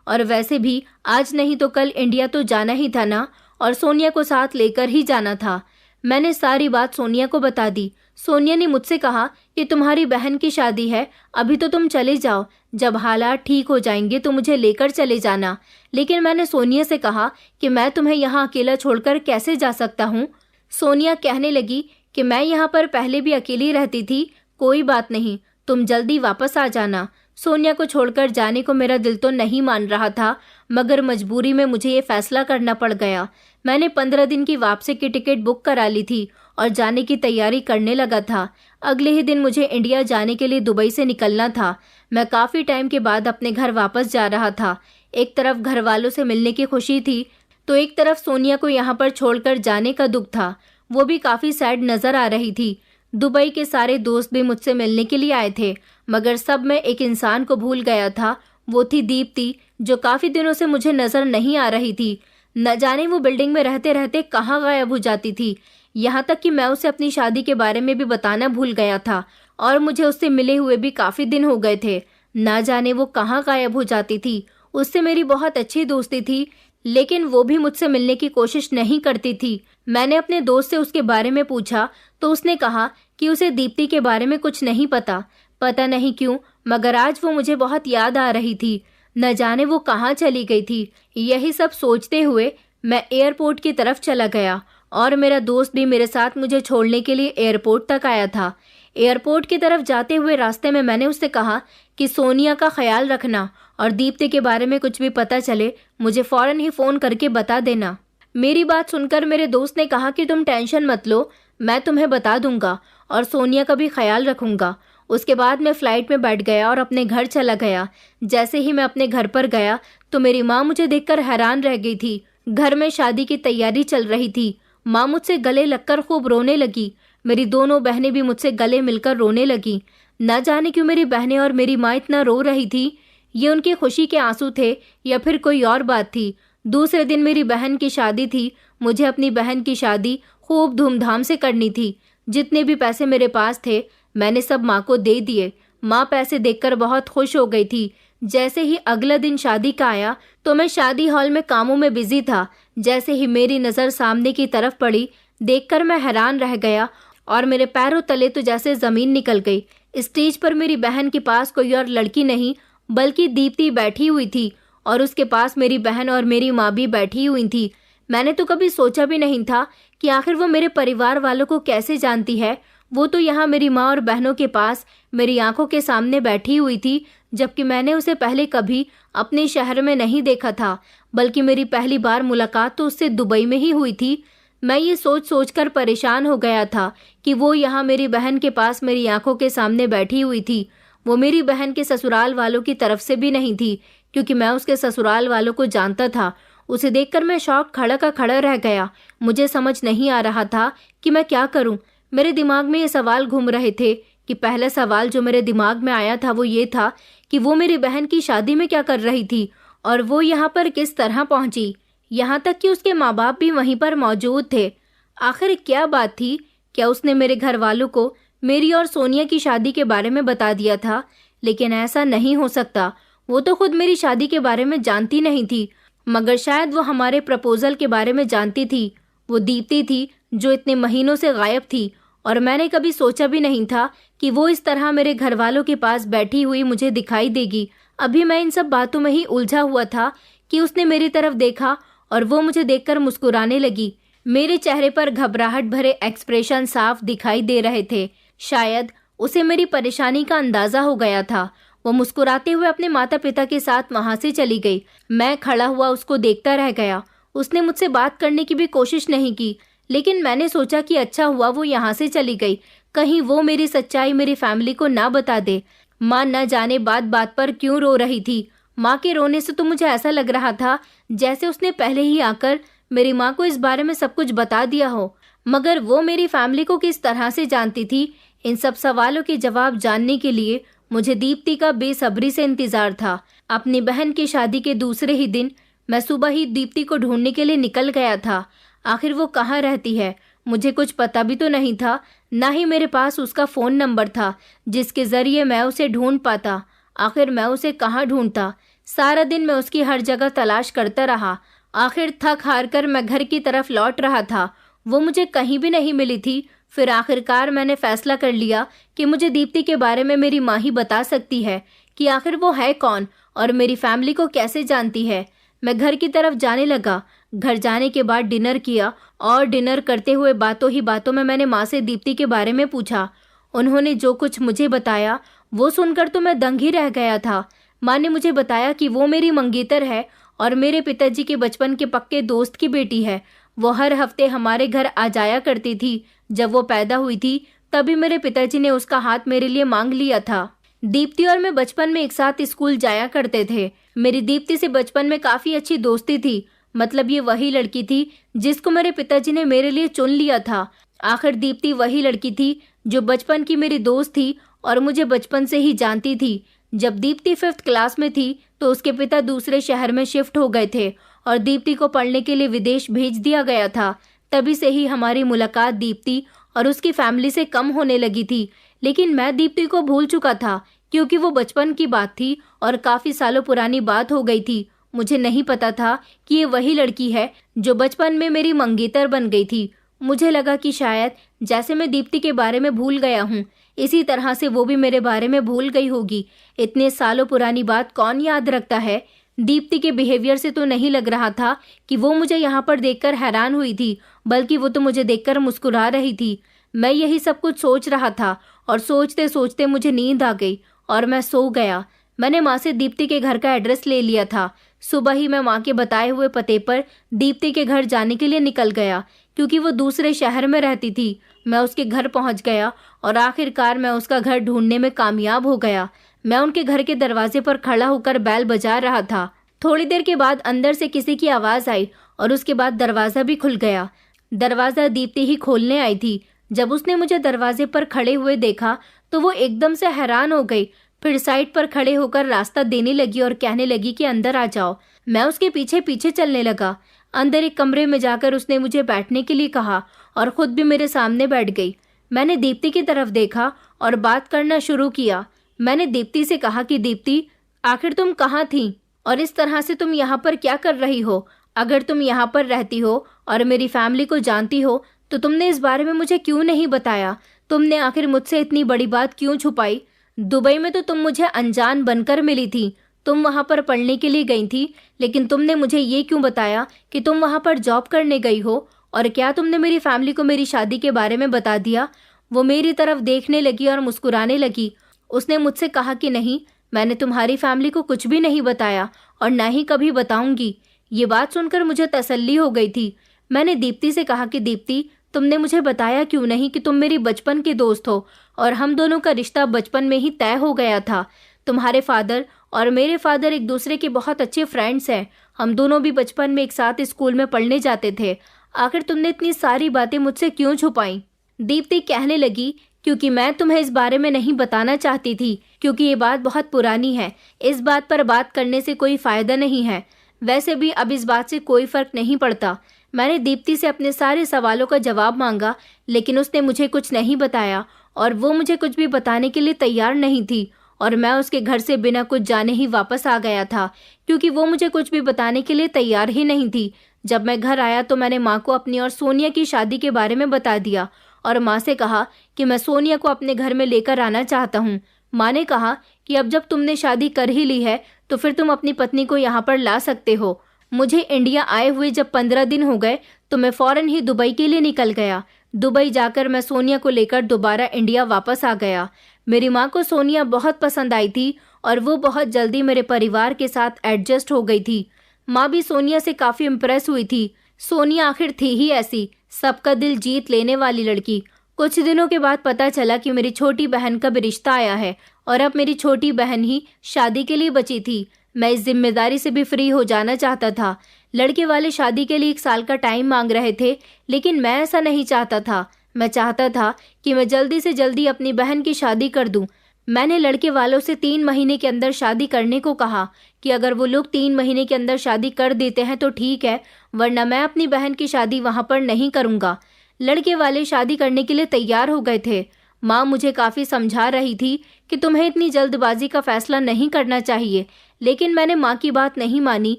और वैसे भी आज नहीं तो कल इंडिया तो जाना ही था ना, और सोनिया को साथ लेकर ही जाना था। मैंने सारी बात सोनिया को बता दी। सोनिया ने मुझसे कहा कि तुम्हारी बहन की शादी है, अभी तो तुम चले जाओ, जब हालात ठीक हो जाएंगे तो मुझे लेकर चले जाना। लेकिन मैंने सोनिया से कहा कि मैं तुम्हें यहाँ अकेला छोड़कर कैसे जा सकता हूँ। सोनिया कहने लगी कि मैं यहाँ पर पहले भी अकेली रहती थी, कोई बात नहीं, तुम जल्दी वापस आ जाना। सोनिया को छोड़कर जाने को मेरा दिल तो नहीं मान रहा था, मगर मजबूरी में मुझे ये फैसला करना पड़ गया। मैंने 15 दिन की वापसी की टिकट बुक करा ली थी और जाने की तैयारी करने लगा था। अगले ही दिन मुझे इंडिया जाने के लिए दुबई से निकलना था। मैं काफ़ी टाइम के बाद अपने घर वापस जा रहा था। एक तरफ घर वालों से मिलने की खुशी थी, तो एक तरफ सोनिया को यहाँ पर छोड़कर जाने का दुख था। वो भी काफ़ी सैड नज़र आ रही थी। दुबई के सारे दोस्त भी मुझसे मिलने के लिए आए थे, मगर सब मैं एक इंसान को भूल गया था। वो थी दीप्ति, जो काफ़ी दिनों से मुझे नज़र नहीं आ रही थी। न जाने वो बिल्डिंग में रहते रहते कहाँ गायब हो जाती थी। यहाँ तक कि मैं उसे अपनी शादी के बारे में भी बताना भूल गया था और मुझे उससे मिले हुए भी काफ़ी दिन हो गए थे। ना जाने वो कहाँ गायब हो जाती थी। उससे मेरी बहुत अच्छी दोस्ती थी, लेकिन वो भी मुझसे मिलने की कोशिश नहीं करती थी। मैंने अपने दोस्त से उसके बारे में पूछा तो उसने कहा कि उसे दीप्ति के बारे में कुछ नहीं पता। पता नहीं क्यों, मगर आज वो मुझे बहुत याद आ रही थी। न जाने वो कहाँ चली गई थी। यही सब सोचते हुए मैं एयरपोर्ट की तरफ चला गया और मेरा दोस्त भी मेरे साथ मुझे छोड़ने के लिए एयरपोर्ट तक आया था। एयरपोर्ट की तरफ जाते हुए रास्ते में मैंने उससे कहा कि सोनिया का ख्याल रखना और दीप्ति के बारे में कुछ भी पता चले मुझे फ़ौरन ही फ़ोन करके बता देना। मेरी बात सुनकर मेरे दोस्त ने कहा कि तुम टेंशन मत लो, मैं तुम्हें बता दूंगा और सोनिया का भी ख्याल रखूंगा। उसके बाद मैं फ़्लाइट में बैठ गया और अपने घर चला गया। जैसे ही मैं अपने घर पर गया तो मेरी माँ मुझे देखकर हैरान रह गई थी। घर में शादी की तैयारी चल रही थी। माँ मुझसे गले लगकर खूब रोने लगी। मेरी दोनों बहनें भी मुझसे गले मिलकर रोने लगी। न जाने क्यों मेरी बहनें और मेरी माँ इतना रो रही थी। ये उनकी खुशी के आंसू थे या फिर कोई और बात थी। दूसरे दिन मेरी बहन की शादी थी। मुझे अपनी बहन की शादी खूब धूमधाम से करनी थी। जितने भी पैसे मेरे पास थे मैंने सब माँ को दे दिए। माँ पैसे देखकर बहुत खुश हो गई थी। जैसे ही अगला दिन शादी का आया तो मैं शादी हॉल में कामों में बिजी था। जैसे ही मेरी नज़र सामने की तरफ पड़ी, देखकर मैं हैरान रह गया और मेरे पैरों तले तो जैसे ज़मीन निकल गई। स्टेज पर मेरी बहन के पास कोई और लड़की नहीं बल्कि दीप्ति बैठी हुई थी और उसके पास मेरी बहन और मेरी माँ भी बैठी हुई थी। मैंने तो कभी सोचा भी नहीं था कि आखिर वो मेरे परिवार वालों को कैसे जानती है। वो तो यहाँ मेरी माँ और बहनों के पास मेरी आंखों के सामने बैठी हुई थी, जबकि मैंने उसे पहले कभी अपने शहर में नहीं देखा था, बल्कि मेरी पहली बार मुलाकात तो उससे दुबई में ही हुई थी। मैं ये सोच सोचकर परेशान हो गया था कि वो यहाँ मेरी बहन के पास मेरी आंखों के सामने बैठी हुई थी। वो मेरी बहन के ससुराल वालों की तरफ से भी नहीं थी, क्योंकि मैं उसके ससुराल वालों को जानता था। उसे देखकर मैं शॉक खड़ा का खड़ा रह गया। मुझे समझ नहीं आ रहा था कि मैं क्या करूं। मेरे दिमाग में ये सवाल घूम रहे थे कि पहला सवाल जो मेरे दिमाग में आया था वो ये था कि वो मेरी बहन की शादी में क्या कर रही थी और वो यहाँ पर किस तरह पहुंची, यहाँ तक कि उसके माँ बाप भी वहीं पर मौजूद थे। आखिर क्या बात थी? क्या उसने मेरे घर वालों को मेरी और सोनिया की शादी के बारे में बता दिया था? लेकिन ऐसा नहीं हो सकता। वो तो खुद मेरी शादी के बारे में जानती नहीं थी, मगर शायद वो हमारे प्रपोजल के बारे में जानती थी। वो दीप्ति थी जो इतने महीनों से गायब थी और मैंने कभी सोचा भी नहीं था कि वो इस तरह मेरे घर वालों के पास बैठी हुई मुझे दिखाई देगी। अभी मैं इन सब बातों में ही उलझा हुआ था कि उसने मेरी तरफ देखा और वो मुझे देखकर मुस्कुराने लगी। मेरे चेहरे पर घबराहट भरे एक्सप्रेशन साफ दिखाई दे रहे थे। शायद उसे मेरी परेशानी का अंदाजा हो गया था। वो मुस्कुराते हुए अपने माता पिता के साथ वहां से चली गई। मैं खड़ा हुआ उसको देखता रह गया। उसने मुझसे बात करने की भी कोशिश नहीं की, लेकिन मैंने सोचा कि अच्छा हुआ वो यहाँ से चली गई। कहीं वो मेरी सच्चाई मेरी फैमिली को ना बता दे। माँ न जाने बात बात पर क्यों रो रही थी। माँ के रोने से तो मुझे ऐसा लग रहा था जैसे उसने पहले ही आकर मेरी माँ को इस बारे में सब कुछ बता दिया हो। मगर वो मेरी फैमिली को किस तरह से जानती थी? इन सब सवालों के जवाब जानने के लिए मुझे दीप्ति का बेसब्री से इंतजार था। अपनी बहन की शादी के दूसरे ही दिन मैं सुबह ही दीप्ति को ढूंढने के लिए निकल गया था। आखिर वो कहाँ रहती है मुझे कुछ पता भी तो नहीं था, ना ही मेरे पास उसका फ़ोन नंबर था जिसके ज़रिए मैं उसे ढूंढ पाता। आखिर मैं उसे कहाँ ढूंढता? सारा दिन मैं उसकी हर जगह तलाश करता रहा। आखिर थक हार कर मैं घर की तरफ लौट रहा था। वो मुझे कहीं भी नहीं मिली थी, फिर आखिरकार मैंने फैसला कर लिया कि मुझे दीप्ति के बारे में मेरी माँ ही बता सकती है कि आखिर वो है कौन और मेरी फैमिली को कैसे जानती है। मैं घर की तरफ जाने लगा। घर जाने के बाद डिनर किया और डिनर करते हुए बातों ही बातों में मैंने माँ से दीप्ति के बारे में पूछा। उन्होंने जो कुछ मुझे बताया वो सुनकर तो मैं दंग ही रह गया था। माँ ने मुझे बताया कि वो मेरी मंगेतर है और मेरे पिताजी के बचपन के पक्के दोस्त की बेटी है। वो हर हफ्ते हमारे घर आ जाया करती थी। जब वो पैदा हुई थी तभी मेरे पिताजी ने उसका हाथ मेरे लिए मांग लिया था। दीप्ति और मैं बचपन में एक साथ स्कूल जाया करते थे। मेरी दीप्ति से बचपन में काफी अच्छी दोस्ती थी। मतलब ये वही लड़की थी जिसको मेरे पिताजी ने मेरे लिए चुन लिया था। आखिर दीप्ति वही लड़की थी जो बचपन की मेरी दोस्त थी और मुझे बचपन से ही जानती थी। जब दीप्ति 5th क्लास में थी तो उसके पिता दूसरे शहर में शिफ्ट हो गए थे और दीप्ति को पढ़ने के लिए विदेश भेज दिया गया था। तभी से ही हमारी मुलाकात दीप्ति और उसकी फैमिली से कम होने लगी थी। लेकिन मैं दीप्ति को भूल चुका था क्योंकि वो बचपन की बात थी और काफी सालों पुरानी बात हो गई थी। मुझे नहीं पता था कि ये वही लड़की है जो बचपन में मेरी मंगेतर बन गई थी। मुझे लगा कि शायद जैसे मैं दीप्ति के बारे में भूल गया हूँ, इसी तरह से वो भी मेरे बारे में भूल गई होगी। इतने सालों पुरानी बात कौन याद रखता है। दीप्ति के बिहेवियर से तो नहीं लग रहा था कि वो मुझे यहाँ पर देखकर हैरान हुई थी, बल्कि वो तो मुझे देखकर मुस्कुरा रही थी। मैं यही सब कुछ सोच रहा था और सोचते सोचते मुझे नींद आ गई और मैं सो गया। मैंने माँ से दीप्ति के घर का एड्रेस ले लिया था। सुबह ही मैं माँ के बताए हुए पते पर दीप्ति के घर जाने के लिए निकल गया क्योंकि वो दूसरे शहर में रहती थी। मैं उसके घर पहुंच गया और आखिरकार मैं उसका घर ढूंढने में कामयाब हो गया। मैं उनके घर के दरवाजे पर खड़ा होकर बैल बजा रहा था। थोड़ी देर के बाद अंदर से किसी की आवाज आई और उसके बाद दरवाजा भी खुल गया। दरवाजा दीप्ति ही खोलने आई थी। जब उसने मुझे दरवाजे पर खड़े हुए देखा तो वो एकदम से हैरान हो गई। फिर साइड पर खड़े होकर रास्ता देने लगी और कहने लगी कि अंदर आ जाओ। मैं उसके पीछे पीछे चलने लगा। अंदर एक कमरे में जाकर उसने मुझे बैठने के लिए कहा और खुद भी मेरे सामने बैठ गई। मैंने दीप्ति की तरफ देखा और बात करना शुरू किया। मैंने दीप्ति से कहा कि दीप्ति, आखिर तुम कहाँ थी और इस तरह से तुम यहाँ पर क्या कर रही हो? अगर तुम यहाँ पर रहती हो और मेरी फैमिली को जानती हो तो तुमने इस बारे में मुझे क्यों नहीं बताया? तुमने आखिर मुझसे इतनी बड़ी बात क्यों छुपाई? दुबई में तो तुम मुझे अनजान बनकर मिली थी। तुम वहाँ पर पढ़ने के लिए गई थी, लेकिन तुमने मुझे ये क्यों बताया कि तुम वहाँ पर जॉब करने गई हो? और क्या तुमने मेरी फैमिली को मेरी शादी के बारे में बता दिया? वो मेरी तरफ देखने लगी और मुस्कुराने लगी। उसने मुझसे कहा कि नहीं, मैंने तुम्हारी फैमिली को कुछ भी नहीं बताया और ना ही कभी बताऊंगी। ये बात सुनकर मुझे तसल्ली हो गई थी। मैंने दीप्ति से कहा कि दीप्ति, तुमने मुझे बताया क्यों नहीं कि तुम मेरी बचपन के दोस्त हो और हम दोनों का रिश्ता बचपन में ही तय हो गया था। तुम्हारे फादर और मेरे फादर एक दूसरे के बहुत अच्छे फ्रेंड्स हैं। हम दोनों भी बचपन में एक साथ स्कूल में पढ़ने जाते थे। आखिर तुमने इतनी सारी बातें मुझसे क्यों छुपाई? दीप्ति कहने लगी, क्योंकि मैं तुम्हें इस बारे में नहीं बताना चाहती थी, क्योंकि ये बात बहुत पुरानी है। इस बात पर बात करने से कोई फायदा नहीं है। वैसे भी अब इस बात से कोई फर्क नहीं पड़ता। मैंने दीप्ति से अपने सारे सवालों का जवाब मांगा, लेकिन उसने मुझे कुछ नहीं बताया और वो मुझे कुछ भी बताने के लिए तैयार नहीं थी और मैं उसके घर से बिना कुछ जाने ही वापस आ गया था, क्योंकि वो मुझे कुछ भी बताने के लिए तैयार ही नहीं थी। जब मैं घर आया तो मैंने माँ को अपनी और सोनिया की शादी के बारे में बता दिया और माँ से कहा कि मैं सोनिया को अपने घर में लेकर आना चाहता हूँ। माँ ने कहा कि अब जब तुमने शादी कर ही ली है तो फिर तुम अपनी पत्नी को यहाँ पर ला सकते हो। मुझे इंडिया आए हुए जब 15 दिन हो गए तो मैं फौरन ही दुबई के लिए निकल गया। दुबई जाकर मैं सोनिया को लेकर दोबारा इंडिया वापस आ गया। मेरी माँ को सोनिया बहुत पसंद आई थी और वो बहुत जल्दी मेरे परिवार के साथ एडजस्ट हो गई थी। माँ भी सोनिया से काफ़ी इम्प्रेस हुई थी। सोनिया आखिर थी ही ऐसी सबका दिल जीत लेने वाली लड़की। कुछ दिनों के बाद पता चला कि मेरी छोटी बहन का भी रिश्ता आया है और अब मेरी छोटी बहन ही शादी के लिए बची थी। मैं इस जिम्मेदारी से भी फ्री हो जाना चाहता था। लड़के वाले शादी के लिए 1 साल का टाइम मांग रहे थे, लेकिन मैं ऐसा नहीं चाहता था। मैं चाहता था कि मैं जल्दी से जल्दी अपनी बहन की शादी कर दूं। मैंने लड़के वालों से 3 महीने के अंदर शादी करने को कहा कि अगर वो लोग 3 महीने के अंदर शादी कर देते हैं तो ठीक है, वरना मैं अपनी बहन की शादी वहां पर नहीं करूंगा। लड़के वाले शादी करने के लिए तैयार हो गए थे। माँ मुझे काफ़ी समझा रही थी कि तुम्हें इतनी जल्दबाजी का फैसला नहीं करना चाहिए, लेकिन मैंने माँ की बात नहीं मानी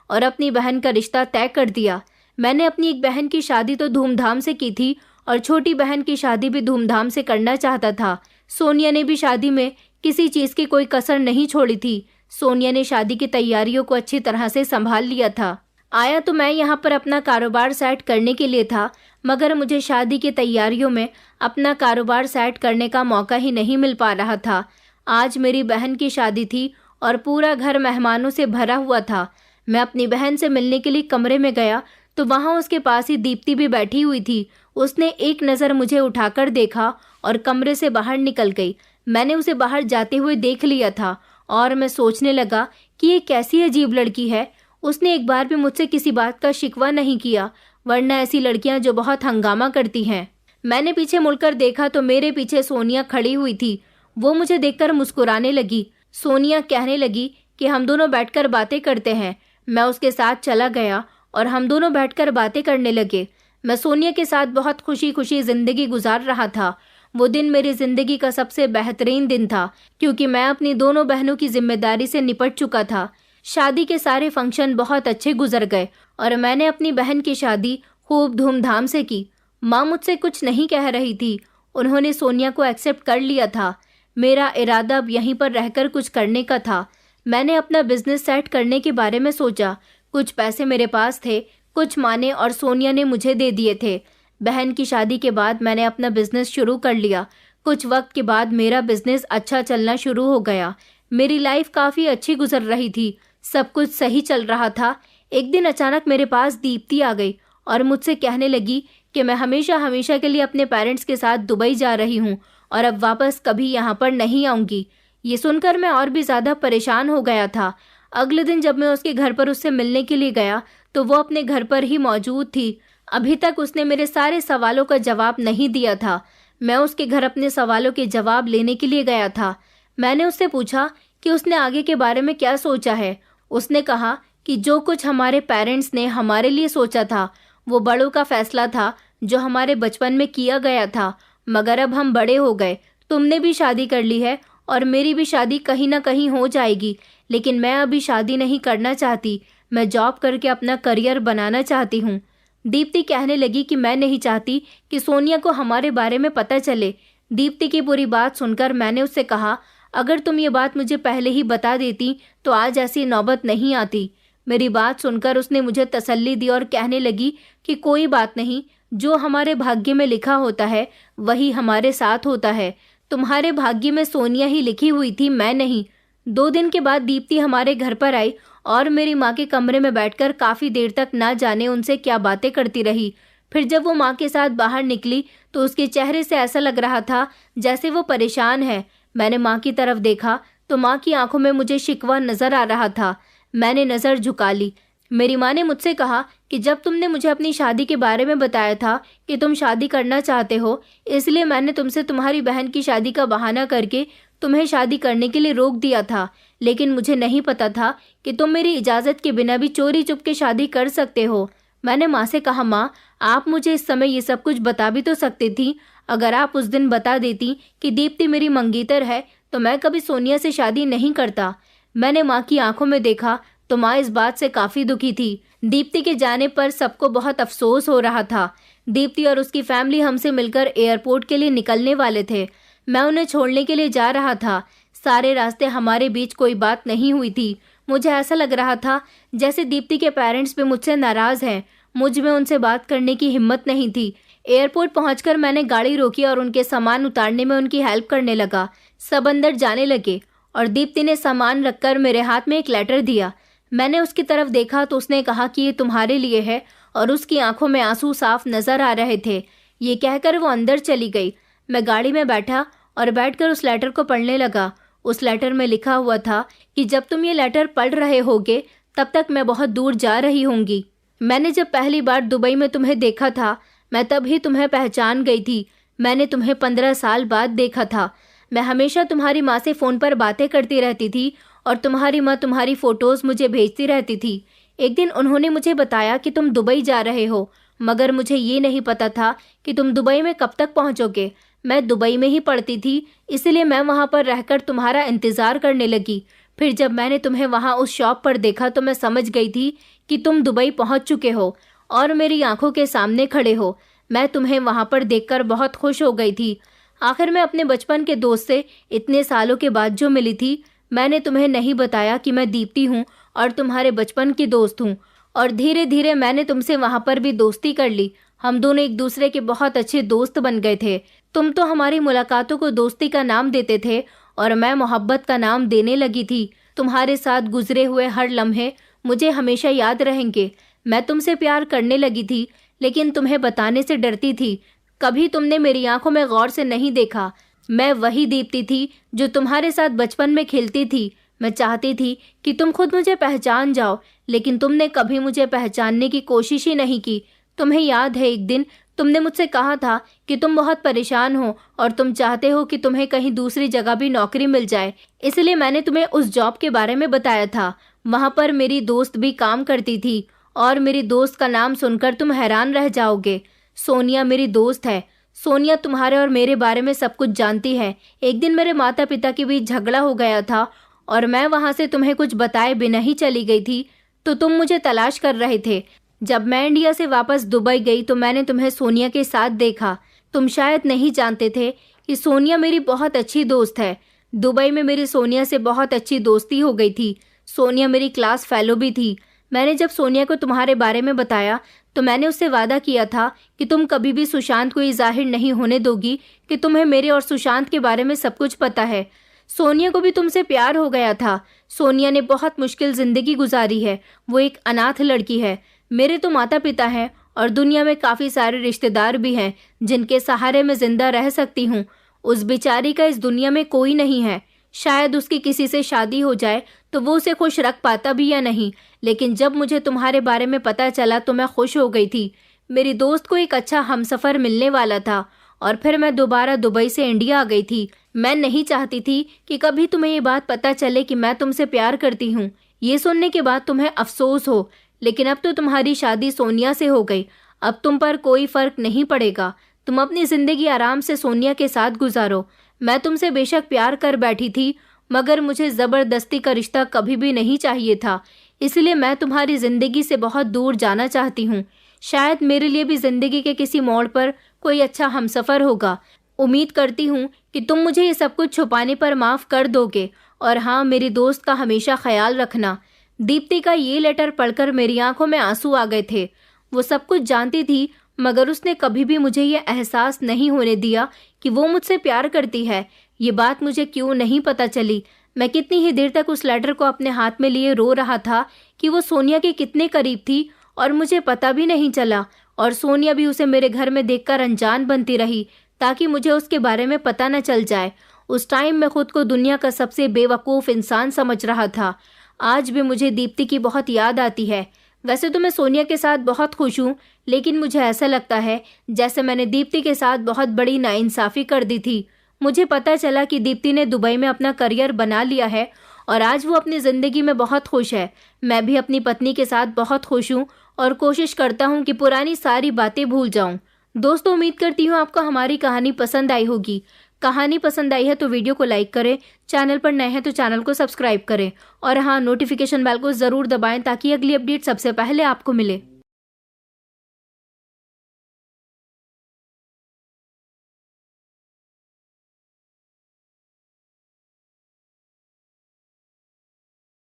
और अपनी बहन का रिश्ता तय कर दिया। मैंने अपनी एक बहन की शादी तो धूमधाम से की थी और छोटी बहन की शादी भी धूमधाम से करना चाहता था। सोनिया ने भी शादी में किसी चीज़ की कोई कसर नहीं छोड़ी थी। सोनिया ने शादी की तैयारियों को अच्छी तरह से संभाल लिया था। आया तो मैं यहाँ पर अपना कारोबार सेट करने के लिए था, मगर मुझे शादी की तैयारियों में अपना कारोबार सेट करने का मौका ही नहीं मिल पा रहा था। आज मेरी बहन की शादी थी और पूरा घर मेहमानों से भरा हुआ था। मैं अपनी बहन से मिलने के लिए कमरे में गया तो वहाँ उसके पास ही दीप्ति भी बैठी हुई थी। उसने एक नज़र मुझे उठाकर देखा और कमरे से बाहर निकल गई। मैंने उसे बाहर जाते हुए देख लिया था और मैं सोचने लगा कि ये कैसी अजीब लड़की है। उसने एक बार भी मुझसे किसी बात का शिकवा नहीं किया, वरना ऐसी लड़कियां जो बहुत हंगामा करती हैं। मैंने पीछे मुड़कर देखा तो मेरे पीछे सोनिया खड़ी हुई थी। वो मुझे देखकर मुस्कुराने लगी। सोनिया कहने लगी कि हम दोनों बैठकर बातें करते हैं। मैं उसके साथ चला गया और हम दोनों बैठकर बातें करने लगे। मैं सोनिया के साथ बहुत खुशी खुशी जिंदगी गुजार रहा था। वो दिन मेरी जिंदगी का सबसे बेहतरीन दिन था, क्योंकि मैं अपनी दोनों बहनों की जिम्मेदारी से निपट चुका था। शादी के सारे फंक्शन बहुत अच्छे गुजर गए और मैंने अपनी बहन की शादी खूब धूमधाम से की। माँ मुझसे कुछ नहीं कह रही थी। उन्होंने सोनिया को एक्सेप्ट कर लिया था। मेरा इरादा अब यहीं पर रहकर कुछ करने का था। मैंने अपना बिजनेस सेट करने के बारे में सोचा। कुछ पैसे मेरे पास थे, कुछ माँ ने और सोनिया ने मुझे दे दिए थे। बहन की शादी के बाद मैंने अपना बिजनेस शुरू कर लिया। कुछ वक्त के बाद मेरा बिजनेस अच्छा चलना शुरू हो गया। मेरी लाइफ काफ़ी अच्छी गुजर रही थी, सब कुछ सही चल रहा था। एक दिन अचानक मेरे पास दीप्ति आ गई और मुझसे कहने लगी कि मैं हमेशा हमेशा के लिए अपने पेरेंट्स के साथ दुबई जा रही हूँ और अब वापस कभी यहाँ पर नहीं आऊँगी। ये सुनकर मैं और भी ज़्यादा परेशान हो गया था। अगले दिन जब मैं उसके घर पर उससे मिलने के लिए गया तो वो अपने घर पर ही मौजूद थी। अभी तक उसने मेरे सारे सवालों का जवाब नहीं दिया था। मैं उसके घर अपने सवालों के जवाब लेने के लिए गया था। मैंने उससे पूछा कि उसने आगे के बारे में क्या सोचा है। उसने कहा कि जो कुछ हमारे पेरेंट्स ने हमारे लिए सोचा था वो बड़ों का फैसला था, जो हमारे बचपन में किया गया था, मगर अब हम बड़े हो गए। तुमने भी शादी कर ली है और मेरी भी शादी कहीं ना कहीं हो जाएगी, लेकिन मैं अभी शादी नहीं करना चाहती। मैं जॉब करके अपना करियर बनाना चाहती हूँ। दीप्ति कहने लगी कि मैं नहीं चाहती कि सोनिया को हमारे बारे में पता चले। दीप्ति की पूरी बात सुनकर मैंने उससे कहा, अगर तुम ये बात मुझे पहले ही बता देती तो आज ऐसी नौबत नहीं आती। मेरी बात सुनकर उसने मुझे तसल्ली दी और कहने लगी कि कोई बात नहीं, जो हमारे भाग्य में लिखा होता है वही हमारे साथ होता है। तुम्हारे भाग्य में सोनिया ही लिखी हुई थी, मैं नहीं। 2 दिन के बाद दीप्ति हमारे घर पर आई और मेरी माँ के कमरे में बैठकर काफ़ी देर तक ना जाने उनसे क्या बातें करती रही। फिर जब वो माँ के साथ बाहर निकली तो उसके चेहरे से ऐसा लग रहा था जैसे वो परेशान है। मैंने माँ की तरफ देखा तो माँ की आंखों में मुझे शिकवा नजर आ रहा था। मैंने नज़र झुका ली। मेरी माँ ने मुझसे कहा कि जब तुमने मुझे अपनी शादी के बारे में बताया था कि तुम शादी करना चाहते हो, इसलिए मैंने तुमसे तुम्हारी बहन की शादी का बहाना करके तुम्हें शादी करने के लिए रोक दिया था। लेकिन मुझे नहीं पता था कि तुम मेरी इजाज़त के बिना भी चोरी चुपके शादी कर सकते हो। मैंने माँ से कहा, माँ आप मुझे इस समय ये सब कुछ बता भी तो सकती थी। अगर आप उस दिन बता देती कि दीप्ति मेरी मंगेतर है तो मैं कभी सोनिया से शादी नहीं करता। मैंने माँ की आंखों में देखा तो माँ इस बात से काफ़ी दुखी थी। दीप्ति के जाने पर सबको बहुत अफसोस हो रहा था। दीप्ति और उसकी फैमिली हमसे मिलकर एयरपोर्ट के लिए निकलने वाले थे। मैं उन्हें छोड़ने के लिए जा रहा था। सारे रास्ते हमारे बीच कोई बात नहीं हुई थी। मुझे ऐसा लग रहा था जैसे दीप्ति के पेरेंट्स भी मुझसे नाराज़ हैं। मुझ में उनसे बात करने की हिम्मत नहीं थी। एयरपोर्ट पहुंचकर मैंने गाड़ी रोकी और उनके सामान उतारने में उनकी हेल्प करने लगा। सब अंदर जाने लगे और दीप्ति ने सामान रखकर मेरे हाथ में एक लेटर दिया। मैंने उसकी तरफ देखा तो उसने कहा कि ये तुम्हारे लिए है और उसकी आंखों में आंसू साफ नजर आ रहे थे। ये कहकर वो अंदर चली गई। मैं गाड़ी में बैठा और बैठकर उस लेटर को पढ़ने लगा। उस लेटर में लिखा हुआ था कि जब तुम ये लेटर पढ़ रहे होगे तब तक मैं बहुत दूर जा रही होंगी। मैंने जब पहली बार दुबई में तुम्हें देखा था मैं तब ही तुम्हें पहचान गई थी। मैंने तुम्हें 15 साल बाद देखा था। मैं हमेशा तुम्हारी माँ से फ़ोन पर बातें करती रहती थी और तुम्हारी माँ तुम्हारी फ़ोटोज़ मुझे भेजती रहती थी। एक दिन उन्होंने मुझे बताया कि तुम दुबई जा रहे हो, मगर मुझे ये नहीं पता था कि तुम दुबई में कब तक पहुँचोगे। मैं दुबई में ही पढ़ती थी, इसलिए मैं वहाँ पर रहकर तुम्हारा इंतज़ार करने लगी। फिर जब मैंने तुम्हें वहाँ उस शॉप पर देखा तो मैं समझ गई थी कि तुम दुबई पहुँच चुके हो और मेरी आंखों के सामने खड़े हो। मैं तुम्हें वहाँ पर देखकर बहुत खुश हो गई थी। आखिर मैं अपने बचपन के दोस्त से इतने सालों के बाद जो मिली थी। मैंने तुम्हें नहीं बताया कि मैं दीप्ति हूँ और तुम्हारे बचपन की दोस्त हूँ, और धीरे धीरे मैंने तुमसे वहाँ पर भी दोस्ती कर ली। हम दोनों एक दूसरे के बहुत अच्छे दोस्त बन गए थे। तुम तो हमारी मुलाकातों को दोस्ती का नाम देते थे और मैं मोहब्बत का नाम देने लगी थी। तुम्हारे साथ गुजरे हुए हर लम्हे मुझे हमेशा याद रहेंगे। मैं तुमसे प्यार करने लगी थी, लेकिन तुम्हें बताने से डरती थी। कभी तुमने मेरी आंखों में गौर से नहीं देखा। मैं वही दीप्ति थी जो तुम्हारे साथ बचपन में खेलती थी। मैं चाहती थी कि तुम खुद मुझे पहचान जाओ, लेकिन तुमने कभी मुझे पहचानने की कोशिश ही नहीं की। तुम्हें याद है, एक दिन तुमने मुझसे कहा था कि तुम बहुत परेशान हो और तुम चाहते हो कि तुम्हें कहीं दूसरी जगह भी नौकरी मिल जाए। इसलिए मैंने तुम्हें उस जॉब के बारे में बताया था। वहाँ पर मेरी दोस्त भी काम करती थी, और मेरी दोस्त का नाम सुनकर तुम हैरान रह जाओगे। सोनिया मेरी दोस्त है। सोनिया तुम्हारे और मेरे बारे में सब कुछ जानती है। एक दिन मेरे माता पिता के बीच झगड़ा हो गया था और मैं वहाँ से तुम्हें कुछ बताए बिना ही चली गई थी, तो तुम मुझे तलाश कर रहे थे। जब मैं इंडिया से वापस दुबई गई तो मैंने तुम्हें सोनिया के साथ देखा। तुम शायद नहीं जानते थे कि सोनिया मेरी बहुत अच्छी दोस्त है। दुबई में मेरी सोनिया से बहुत अच्छी दोस्ती हो गई थी। सोनिया मेरी क्लास फेलो भी थी। मैंने जब सोनिया को तुम्हारे बारे में बताया तो मैंने उससे वादा किया था कि तुम कभी भी सुशांत को ये जाहिर नहीं होने दोगी कि तुम्हें मेरे और सुशांत के बारे में सब कुछ पता है। सोनिया को भी तुमसे प्यार हो गया था। सोनिया ने बहुत मुश्किल जिंदगी गुजारी है। वो एक अनाथ लड़की है। मेरे तो माता पिता हैं और दुनिया में काफ़ी सारे रिश्तेदार भी हैं जिनके सहारे मैं जिंदा रह सकती हूँ। उस बेचारी का इस दुनिया में कोई नहीं है। शायद उसकी किसी से शादी हो जाए तो वो उसे खुश रख पाता भी या नहीं, लेकिन जब मुझे तुम्हारे बारे में पता चला तो मैं खुश हो गई थी। मेरी दोस्त को एक अच्छा हमसफ़र मिलने वाला था और फिर मैं दोबारा दुबई से इंडिया आ गई थी। मैं नहीं चाहती थी कि कभी तुम्हें ये बात पता चले कि मैं तुमसे प्यार करती हूँ। ये सुनने के बाद तुम्हें अफसोस हो, लेकिन अब तो तुम्हारी शादी सोनिया से हो गई। अब तुम पर कोई फर्क नहीं पड़ेगा। तुम अपनी जिंदगी आराम से सोनिया के साथ गुजारो। मैं तुमसे बेशक प्यार कर बैठी थी, मगर मुझे ज़बरदस्ती का रिश्ता कभी भी नहीं चाहिए था। इसलिए मैं तुम्हारी ज़िंदगी से बहुत दूर जाना चाहती हूँ। शायद मेरे लिए भी ज़िंदगी के किसी मोड़ पर कोई अच्छा हमसफ़र होगा। उम्मीद करती हूँ कि तुम मुझे ये सब कुछ छुपाने पर माफ़ कर दोगे, और हाँ, मेरी दोस्त का हमेशा ख्याल रखना। दीप्ति का ये लेटर पढ़कर मेरी आंखों में आंसू आ गए थे। वो सब कुछ जानती थी, मगर उसने कभी भी मुझे ये एहसास नहीं होने दिया कि वो मुझसे प्यार करती है। ये बात मुझे क्यों नहीं पता चली। मैं कितनी ही देर तक उस लेटर को अपने हाथ में लिए रो रहा था कि वो सोनिया के कितने करीब थी और मुझे पता भी नहीं चला। और सोनिया भी उसे मेरे घर में देखकर अनजान बनती रही ताकि मुझे उसके बारे में पता न चल जाए। उस टाइम मैं खुद को दुनिया का सबसे बेवकूफ़ इंसान समझ रहा था। आज भी मुझे दीप्ति की बहुत याद आती है। वैसे तो मैं सोनिया के साथ बहुत खुश हूँ, लेकिन मुझे ऐसा लगता है जैसे मैंने दीप्ति के साथ बहुत बड़ी नाइंसाफ़ी कर दी थी। मुझे पता चला कि दीप्ति ने दुबई में अपना करियर बना लिया है और आज वो अपनी ज़िंदगी में बहुत खुश है। मैं भी अपनी पत्नी के साथ बहुत खुश हूँ और कोशिश करता हूँ कि पुरानी सारी बातें भूल जाऊँ। दोस्तों, उम्मीद करती हूँ आपको हमारी कहानी पसंद आई होगी। कहानी पसंद आई है तो वीडियो को लाइक करें, चैनल पर नए हैं तो चैनल को सब्सक्राइब करें, और हाँ, नोटिफिकेशन बेल को ज़रूर दबाएं ताकि अगली अपडेट सबसे पहले आपको मिले।